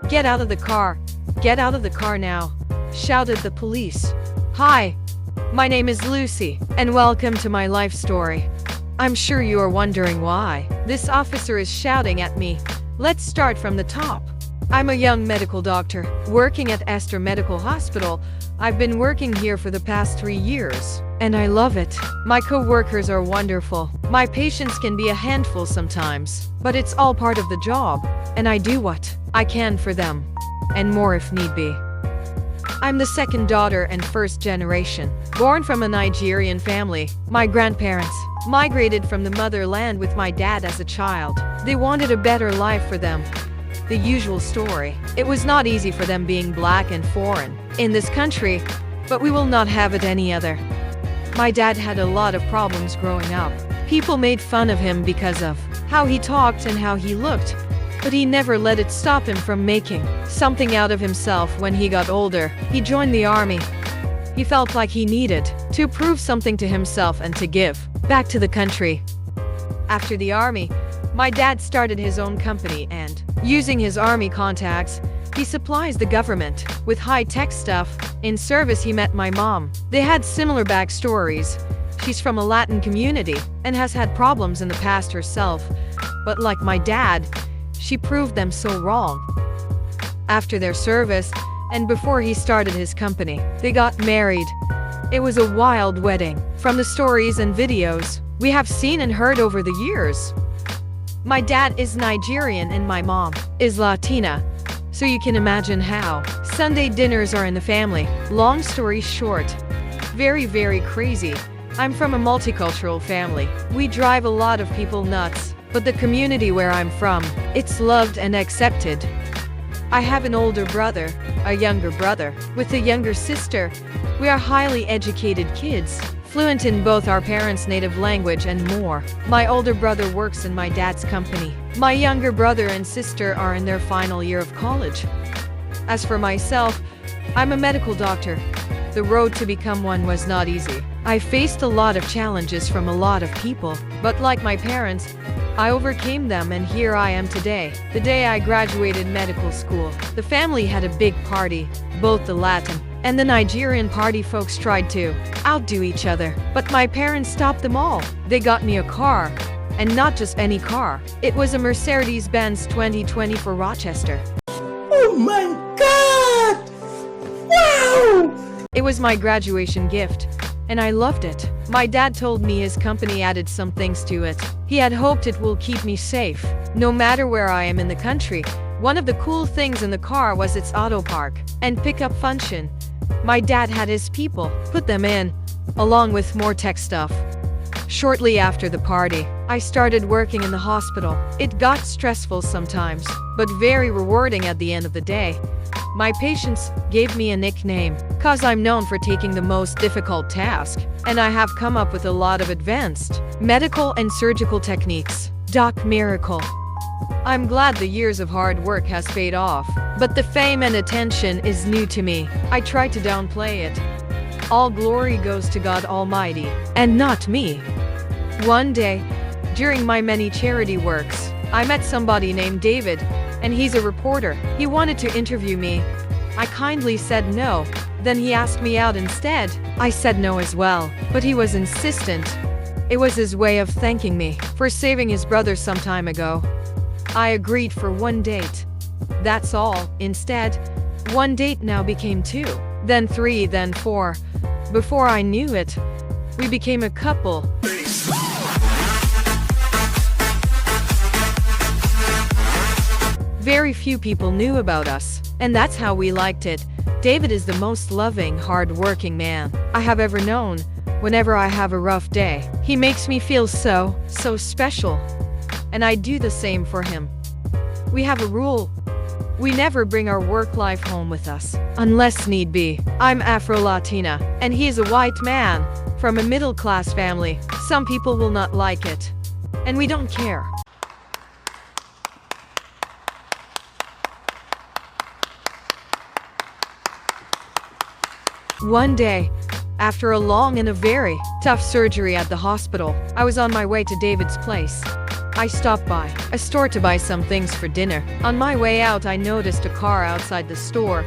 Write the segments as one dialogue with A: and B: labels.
A: "Get out of the car! Get out of the car now!" shouted the police. "Hi, my name is Lucy, and welcome to my life story. I'm sure you are wondering why this officer is shouting at me. Let's start from the top. I'm a young medical doctor, working at Esther Medical Hospital. I've been working here for the past 3 years, and I love it. My co-workers are wonderful. My patients can be a handful sometimes, but it's all part of the job, and I do what I can for them, and more if need be. I'm the second daughter and first generation, born from a Nigerian family. My grandparents migrated from the motherland with my dad as a child. They wanted a better life for them. The usual story. It was not easy for them being black and foreign in this country, but we will not have it any other. My dad had a lot of problems growing up. People made fun of him because of how he talked and how he looked, but he never let it stop him from making something out of himself. When he got older, he joined the army. He felt like he needed to prove something to himself and to give back to the country. After the army, my dad started his own company and, using his army contacts, he supplies the government with high-tech stuff. In service, he met my mom. They had similar backstories. She's from a Latin community and has had problems in the past herself, but like my dad, she proved them so wrong. After their service, and before he started his company, they got married. It was a wild wedding. From the stories and videos we have seen and heard over the years, my dad is Nigerian and my mom is Latina, so you can imagine how Sunday dinners are in the family. Long story short, very crazy. I'm from a multicultural family. We drive a lot of people nuts, but the community where I'm from, it's loved and accepted. I have an older brother, a younger brother, with a younger sister. We are highly educated kids, fluent in both our parents' native language and more. My older brother works in my dad's company. My younger brother and sister are in their final year of college. As for myself, I'm a medical doctor. The road to become one was not easy. I faced a lot of challenges from a lot of people, but like my parents, I overcame them and here I am today. The day I graduated medical school, the family had a big party. Both the Latin and the Nigerian party folks tried to outdo each other, but my parents stopped them all. They got me a car, and not just any car. It was a Mercedes-Benz 2020 for Rochester.
B: Oh my God! Wow!
A: It was my graduation gift, and I loved it. My dad told me his company added some things to it. He had hoped it will keep me safe, no matter where I am in the country. One of the cool things in the car was its auto park and pickup function. My dad had his people put them in, along with more tech stuff. Shortly after the party, I started working in the hospital. It got stressful sometimes, but very rewarding at the end of the day. My patients gave me a nickname, cause I'm known for taking the most difficult task, and I have come up with a lot of advanced medical and surgical techniques. Doc Miracle. I'm glad the years of hard work has paid off, but the fame and attention is new to me. I try to downplay it. All glory goes to God Almighty, and not me. One day, during my many charity works, I met somebody named David, and he's a reporter. He wanted to interview me. I kindly said no. Then he asked me out instead. I said no as well, but he was insistent. It was his way of thanking me for saving his brother some time ago. I agreed for one date. That's all. Instead, one date now became 2, then 3, then 4. Before I knew it, we became a couple. Very few people knew about us, and that's how we liked it. David is the most loving, hard-working man I have ever known. Whenever I have a rough day, he makes me feel so special. And I do the same for him. We have a rule. We never bring our work life home with us, unless need be. I'm Afro-Latina, and he is a white man from a middle-class family. Some people will not like it, and we don't care. One day, after a long and a very tough surgery at the hospital, I was on my way to David's place. I stopped by a store to buy some things for dinner. On my way out, I noticed a car outside the store.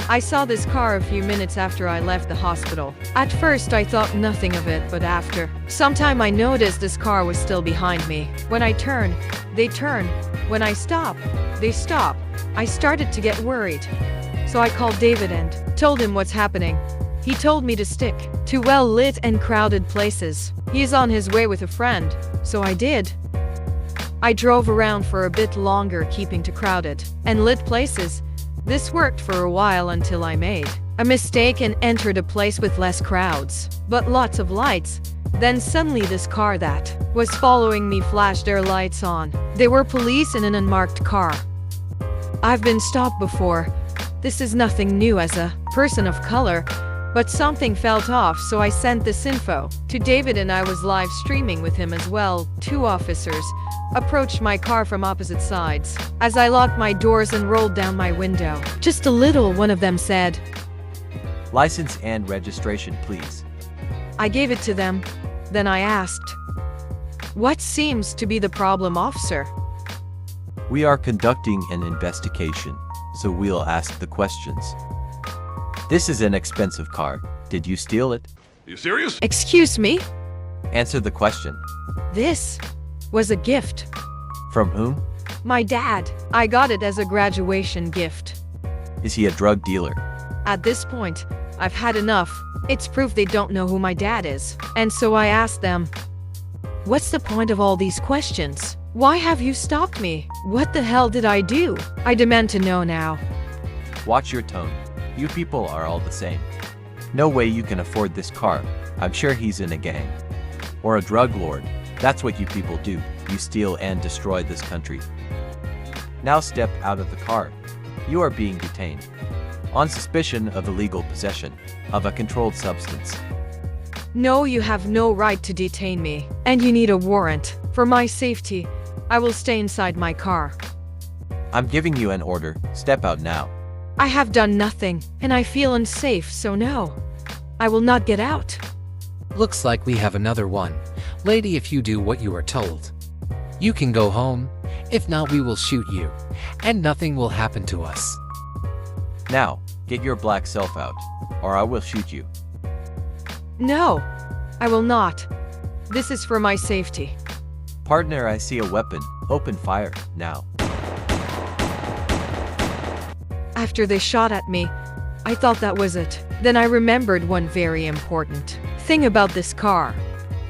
A: I saw this car a few minutes after I left the hospital. At first, I thought nothing of it, but after some time, I noticed this car was still behind me. When I turn, they turn. When I stop, they stop. I started to get worried. So I called David and told him what's happening. He told me to stick to well-lit and crowded places. He is on his way with a friend, so I did. I drove around for a bit longer, keeping to crowded and lit places. This worked for a while until I made a mistake and entered a place with less crowds, but lots of lights. Then suddenly this car that was following me flashed their lights on. They were police in an unmarked car. I've been stopped before. This is nothing new as a person of color, but something felt off, so I sent this info to David and I was live streaming with him as well. Two officers approached my car from opposite sides. As I locked my doors and rolled down my window, just a little, one of them said,
C: "License and registration, please."
A: I gave it to them. Then I asked, "What seems to be the problem, officer?"
C: We are conducting an investigation, so we'll ask the questions. This is an expensive car. Did you steal it?
D: You serious?
A: Excuse me?
C: Answer the question.
A: This was a gift.
C: From whom?
A: My dad. I got it as a graduation gift.
C: Is he a drug dealer?
A: At this point, I've had enough. It's proof they don't know who my dad is. And so I asked them, "What's the point of all these questions? Why have you stopped me? What the hell did I do? I demand to know now."
C: Watch your tone. You people are all the same. No way you can afford this car. I'm sure he's in a gang. Or a drug lord. That's what you people do. You steal and destroy this country. Now step out of the car. You are being detained on suspicion of illegal possession of a controlled substance.
A: No, you have no right to detain me. And you need a warrant. For my safety, I will stay inside my car.
C: I'm giving you an order. Step out now.
A: I have done nothing, and I feel unsafe, so no. I will not get out.
E: Looks like we have another one. Lady, if you do what you are told, you can go home. If not, we will shoot you, and nothing will happen to us.
C: Now, get your black self out, or I will shoot you.
A: No, I will not. This is for my safety.
C: Partner, I see a weapon. Open fire, now.
A: After they shot at me, I thought that was it. Then I remembered one very important thing about this car.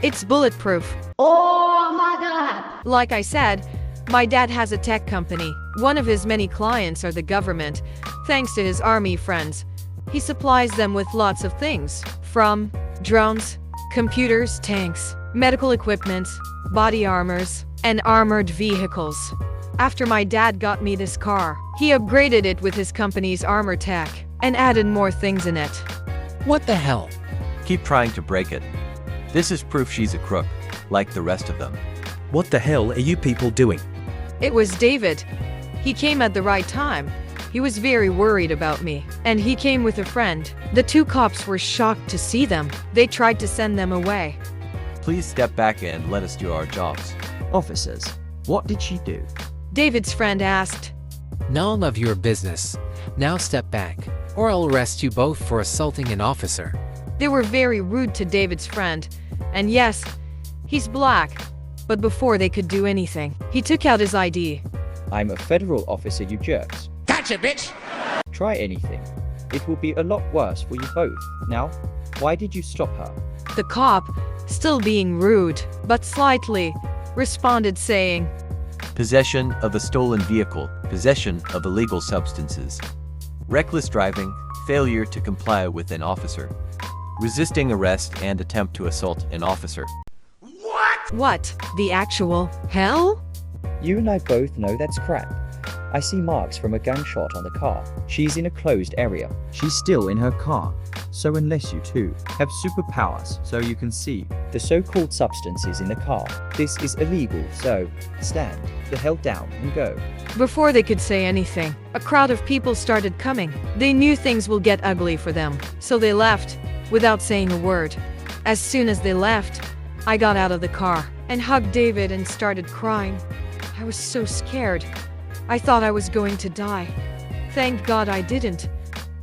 A: It's bulletproof.
F: Oh my God!
A: Like I said, my dad has a tech company. One of his many clients are the government. Thanks to his army friends, he supplies them with lots of things, from drones, computers, tanks, medical equipment, body armors, and armored vehicles. After my dad got me this car, he upgraded it with his company's armor tech and added more things in it.
E: What the hell?
C: Keep trying to break it. This is proof she's a crook, like the rest of them.
G: What the hell are you people doing?
A: It was David. He came at the right time. He was very worried about me, and he came with a friend. The two cops were shocked to see them. They tried to send them away.
C: Please step back and let us do our jobs.
H: Officers, what did she do?
A: David's friend asked,
E: None of your business. Now step back, or I'll arrest you both for assaulting an officer.
A: They were very rude to David's friend, and yes, he's black. But before they could do anything, he took out his ID.
H: I'm a federal officer, you jerks.
E: Gotcha, bitch!
H: Try anything. It will be a lot worse for you both. Now, why did you stop her?
A: The cop, still being rude, but slightly, responded saying,
C: Possession of a stolen vehicle, possession of illegal substances, reckless driving, failure to comply with an officer, resisting arrest and attempt to assault an officer.
A: What? The actual hell?
H: You and I both know that's crap. I see marks from a gunshot on the car. She's in a closed area. She's still in her car. So unless you two have superpowers so you can see the so-called substances in the car, this is illegal, so stand the hell down and go.
A: Before they could say anything, a crowd of people started coming. They knew things will get ugly for them, so they left, without saying a word. As soon as they left, I got out of the car. and hugged David and started crying. I was so scared. I thought I was going to die. Thank God I didn't.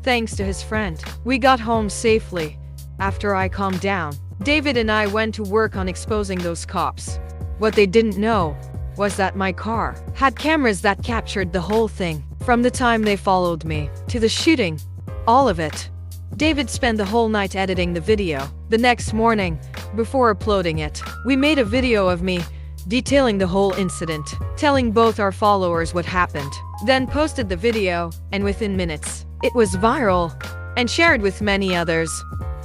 A: Thanks to his friend, we got home safely. After I calmed down, David and I went to work on exposing those cops. What they didn't know was that my car had cameras that captured the whole thing, from the time they followed me to the shooting, all of it. David spent the whole night editing the video. The next morning, before uploading it, we made a video of me detailing the whole incident, telling both our followers what happened, then posted the video, and within minutes, it was viral and shared with many others.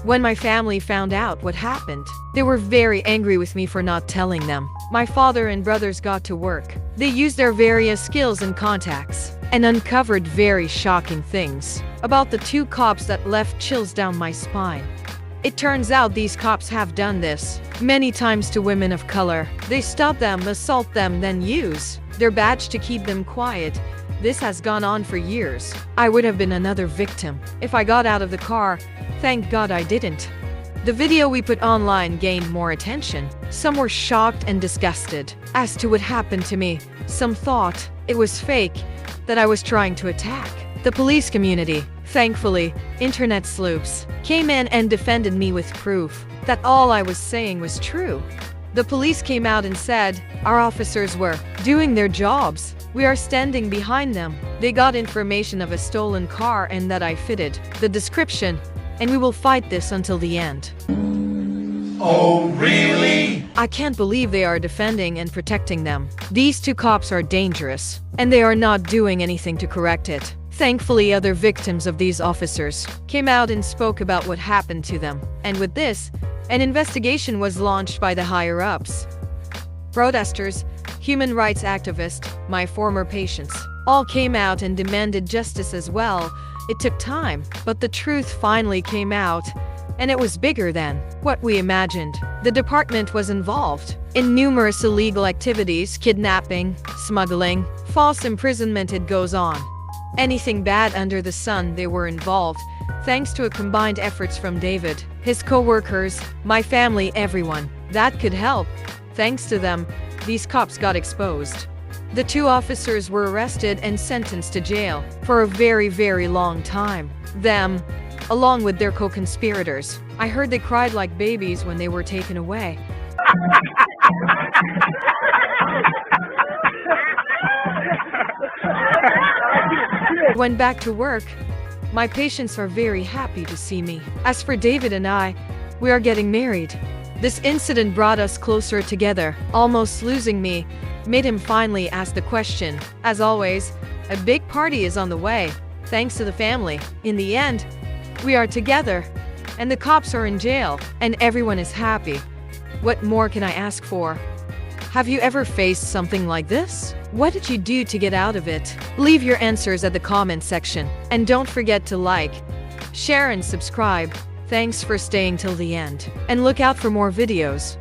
A: When my family found out what happened, they were very angry with me for not telling them. My father and brothers got to work. They used their various skills and contacts and uncovered very shocking things about the two cops that left chills down my spine. It turns out these cops have done this many times to women of color. They stop them, assault them, then use their badge to keep them quiet. This has gone on for years. I would have been another victim if I got out of the car. Thank God I didn't. The video we put online gained more attention. Some were shocked and disgusted as to what happened to me. Some thought it was fake, that I was trying to attack the police community. Thankfully, internet sleuths came in and defended me with proof that all I was saying was true. The police came out and said our officers were doing their jobs. We are standing behind them. They got information of a stolen car and that I fitted the description, and we will fight this until the end.
B: Oh, really?
A: I can't believe they are defending and protecting them. These two cops are dangerous, and they are not doing anything to correct it. Thankfully, other victims of these officers came out and spoke about what happened to them. And with this, an investigation was launched by the higher-ups. Protesters, human rights activists, my former patients, all came out and demanded justice as well. It took time, but the truth finally came out, and it was bigger than what we imagined. The department was involved in numerous illegal activities, kidnapping, smuggling, false imprisonment, it goes on. Anything bad under the sun, they were involved, thanks to a combined efforts from David, his co-workers, my family, everyone that could help. Thanks to them, these cops got exposed. The two officers were arrested and sentenced to jail for a very, very long time. Them, along with their co-conspirators. I heard they cried like babies when they were taken away. Went back to work. My patients are very happy to see me. As for David and I, we are getting married. This incident brought us closer together. Almost losing me made him finally ask the question. As always, a big party is on the way, thanks to the family. In the end, we are together, and the cops are in jail, and everyone is happy. What more can I ask for? Have you ever faced something like this? What did you do to get out of it? Leave your answers at the comment section, and don't forget to like, share and subscribe. Thanks for staying till the end, and look out for more videos.